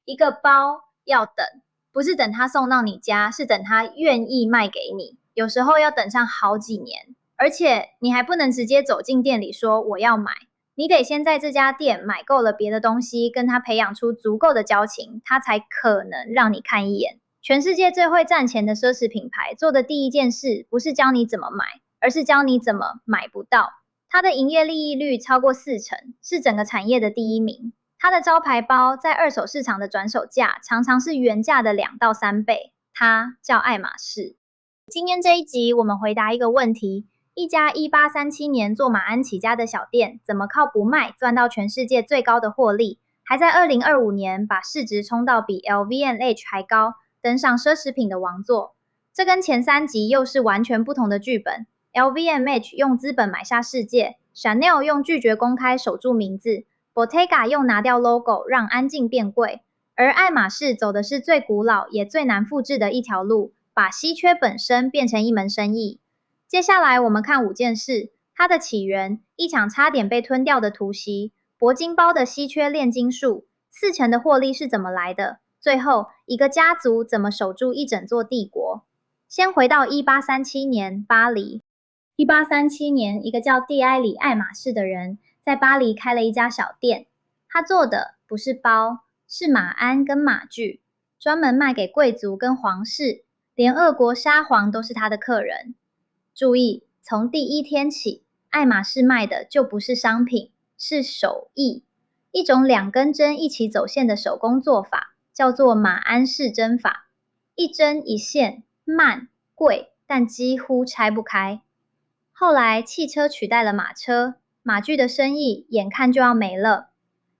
一个包要等，不是等他送到你家，是等他愿意卖给你。有时候要等上好几年，而且你还不能直接走进店里说我要买，你得先在这家店买够了别的东西，跟他培养出足够的交情，他才可能让你看一眼。全世界最会赚钱的奢侈品牌做的第一件事，不是教你怎么买，而是教你怎么买不到。它的营业利益率超过40%，是整个产业的第一名。它的招牌包在二手市场的转手价常常是原价的2到3倍，它叫爱马仕。今天这一集我们回答一个问题，一家1837年做马鞍起家的小店，怎么靠不卖赚到全世界最高的获利，还在2025年把市值冲到比 LVMH 还高，登上奢侈品的王座。这跟前3集又是完全不同的剧本。LVMH 用资本买下世界， Chanel 用拒绝公开守住名字， Bottega 用拿掉 logo 让安静变贵，而爱马仕走的是最古老也最难复制的一条路，把稀缺本身变成一门生意。接下来我们看5件事，它的起源，一场差点被吞掉的突袭，铂金包的稀缺炼金术，40%的获利是怎么来的，最后一个家族怎么守住一整座帝国。先回到1837年巴黎。1837年，一个叫蒂埃里·爱马仕的人在巴黎开了一家小店，他做的不是包，是马鞍跟马具，专门卖给贵族跟皇室，连俄国沙皇都是他的客人。注意，从第1天起，爱马仕卖的就不是商品，是手艺，一种2根针一起走线的手工做法，叫做马鞍式针法，一针一线，慢、贵，但几乎拆不开。后来汽车取代了马车，马具的生意眼看就要没了。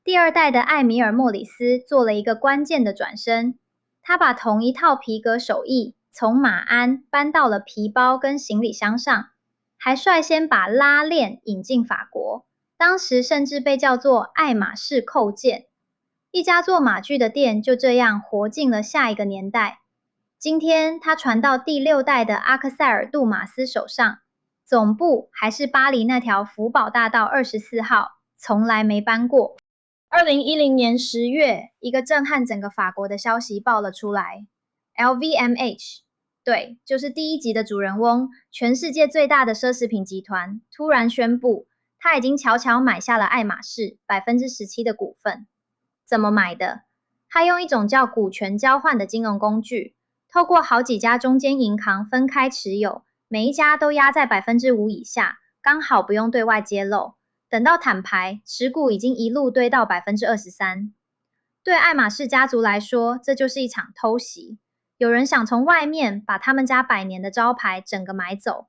第2代的艾米尔·莫里斯做了一个关键的转身，他把同一套皮革手艺从马鞍搬到了皮包跟行李箱上，还率先把拉链引进法国，当时甚至被叫做爱马仕扣件。一家做马具的店就这样活进了下一个年代。今天它传到第6代的阿克塞尔·杜马斯手上，总部还是巴黎那条福宝大道24号，从来没搬过。2010年10月，一个震撼整个法国的消息爆了出来。LVMH， 对，就是第1集的主人翁，全世界最大的奢侈品集团，突然宣布，他已经悄悄买下了爱马仕 17% 的股份。怎么买的？他用一种叫股权交换的金融工具，透过好几家中间银行分开持有，每一家都压在 5% 以下，刚好不用对外揭露。等到坦牌，持股已经一路堆到 23%。对爱马仕家族来说，这就是一场偷袭。有人想从外面把他们家100年的招牌整个买走。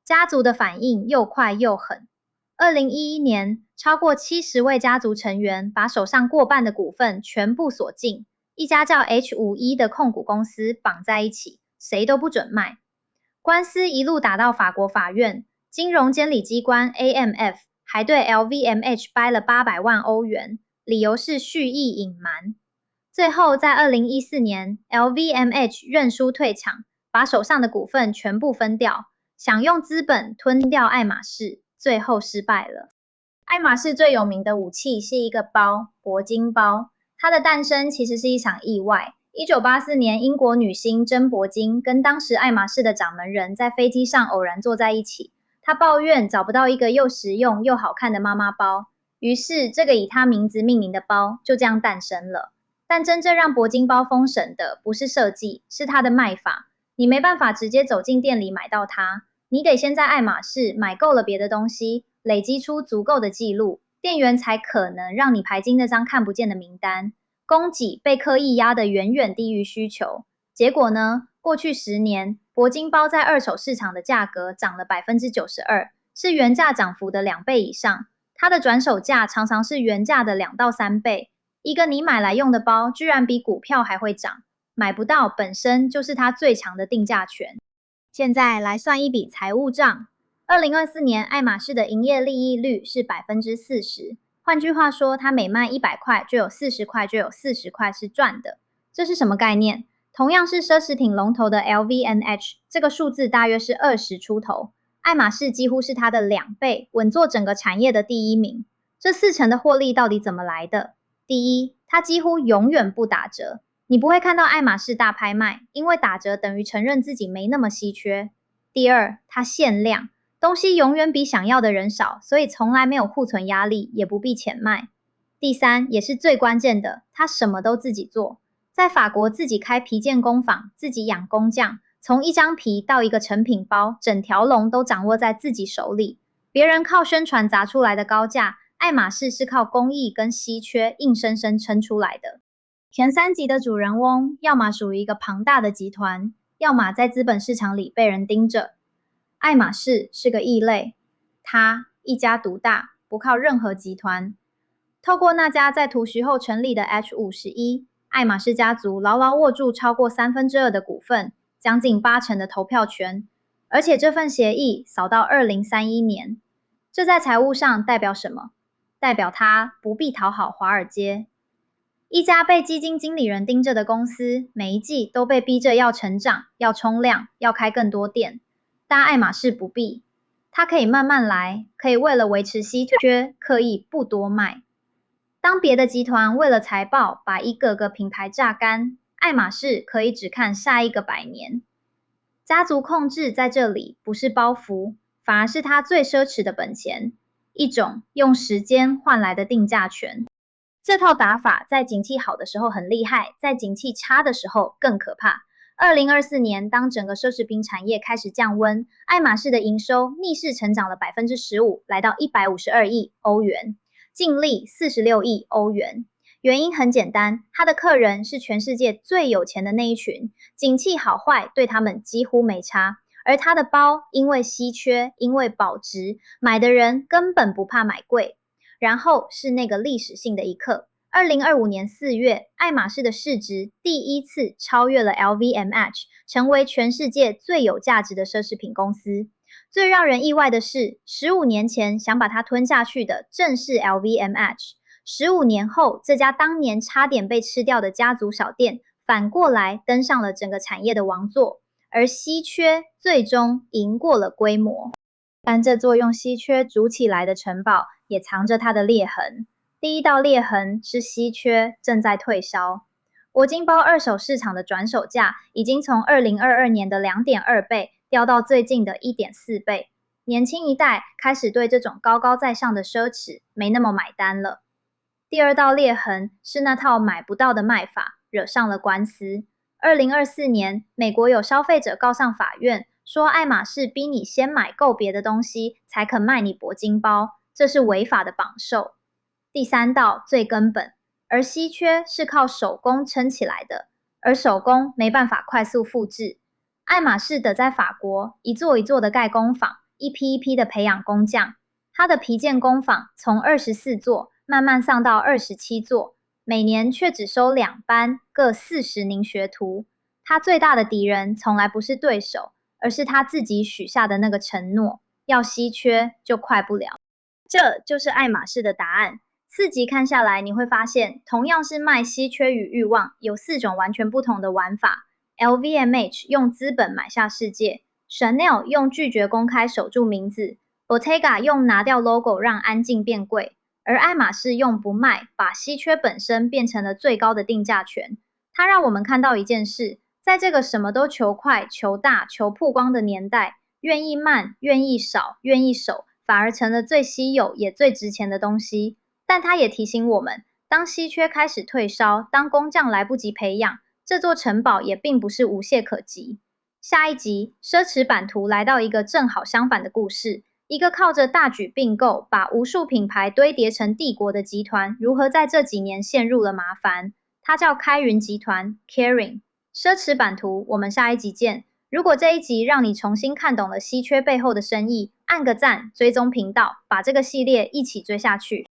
家族的反应又快又狠。2011年，超过70位家族成员把手上过半的股份全部锁进，一家叫 H51 的控股公司绑在一起，谁都不准卖。官司一路打到法国法院，金融监理机关 AMF 还对 LVMH 掰了800万欧元，理由是蓄意隐瞒。最后在2014年 LVMH 认输退场，把手上的股份全部分掉，想用资本吞掉爱马仕，最后失败了。爱马仕最有名的武器是一个包，铂金包。它的诞生其实是一场意外。1984年，英国女星珍·铂金跟当时爱马仕的掌门人在飞机上偶然坐在一起，她抱怨找不到一个又实用又好看的妈妈包，于是这个以她名字命名的包就这样诞生了。但真正让铂金包封神的不是设计，是它的卖法。你没办法直接走进店里买到它，你得先在爱马仕买够了别的东西，累积出足够的记录，店员才可能让你排进那张看不见的名单。供给被刻意压得远远低于需求，结果呢？过去10年，铂金包在二手市场的价格涨了 92%， 是原价涨幅的2倍以上。它的转手价常常是原价的2到3倍。一个你买来用的包，居然比股票还会涨，买不到本身就是它最强的定价权。现在来算一笔财务账。2024年，爱马仕的营业利益率是 40%。换句话说，它每卖100块就有40块，就有40块是赚的。这是什么概念？同样是奢侈品龙头的 LVMH， 这个数字大约是20出头，爱马仕几乎是它的2倍，稳坐整个产业的第1名。这40%的获利到底怎么来的？第一，它几乎永远不打折，你不会看到爱马仕大拍卖，因为打折等于承认自己没那么稀缺。第二，它限量，东西永远比想要的人少，所以从来没有库存压力，也不必浅卖。第三，也是最关键的，它什么都自己做，在法国自己开皮件工坊，自己养工匠，从一张皮到一个成品包，整条龙都掌握在自己手里。别人靠宣传砸出来的高价，爱马仕是靠工艺跟稀缺硬生生撑出来的。前3集的主人翁，要么属于一个庞大的集团，要么在资本市场里被人盯着。爱马仕是个异类，它一家独大，不靠任何集团。透过那家在涂徐后成立的 H51，爱马仕家族牢牢握住超过2/3的股份，将近80%的投票权，而且这份协议扫到2031年。这在财务上代表什么？代表他不必讨好华尔街。一家被基金经理人盯着的公司，每一季都被逼着要成长、要冲量、要开更多店。但爱马仕不必，它可以慢慢来，可以为了维持稀缺，刻意不多卖。当别的集团为了财报把一个个品牌榨干，爱马仕可以只看下一个100年。家族控制在这里不是包袱，反而是他最奢侈的本钱，一种用时间换来的定价权。这套打法在景气好的时候很厉害，在景气差的时候更可怕。2024年，当整个奢侈品产业开始降温，爱马仕的营收逆势成长了 15%， 来到152亿欧元，净利46亿欧元。原因很简单，他的客人是全世界最有钱的那一群，景气好坏对他们几乎没差。而他的包因为稀缺，因为保值，买的人根本不怕买贵。然后是那个历史性的一刻，2025年4月，爱马仕的市值第一次超越了 LVMH， 成为全世界最有价值的奢侈品公司。最让人意外的是，15年前想把它吞下去的正是 LVMH，15年后，这家当年差点被吃掉的家族小店，反过来登上了整个产业的王座，而稀缺最终赢过了规模。但这座用稀缺筑起来的城堡也藏着它的裂痕。第一道裂痕是稀缺正在退烧。铂金包二手市场的转手价已经从2022年的 2.2 倍掉到最近的 1.4 倍。年轻一代开始对这种高高在上的奢侈没那么买单了。第二道裂痕是那套买不到的卖法，惹上了官司。2024年，美国有消费者告上法院，说爱马仕逼你先买够别的东西，才肯卖你铂金包，这是违法的绑售。第三道最根本，而稀缺是靠手工撑起来的，而手工没办法快速复制。爱马仕得在法国一座一座的盖工坊，一批一批的培养工匠。它的皮件工坊从24座慢慢上到27座，每年却只收2班，各40名学徒。他最大的敌人从来不是对手，而是他自己许下的那个承诺，要稀缺就快不了。这就是爱马仕的答案。4集看下来，你会发现，同样是卖稀缺与欲望，有4种完全不同的玩法。LVMH 用资本买下世界， Chanel 用拒绝公开守住名字， Bottega 用拿掉 logo 让安静变贵，而爱马仕用不卖，把稀缺本身变成了最高的定价权。它让我们看到一件事，在这个什么都求快、求大、求曝光的年代，愿意慢、愿意少、愿意守，反而成了最稀有也最值钱的东西。但它也提醒我们，当稀缺开始退烧，当工匠来不及培养，这座城堡也并不是无懈可击。下一集，奢侈版图来到一个正好相反的故事，一个靠着大举并购，把无数品牌堆叠成帝国的集团，如何在这几年陷入了麻烦。它叫开云集团 Kering。奢侈版图，我们下一集见。如果这一集让你重新看懂了稀缺背后的深意，按个赞，追踪频道，把这个系列一起追下去。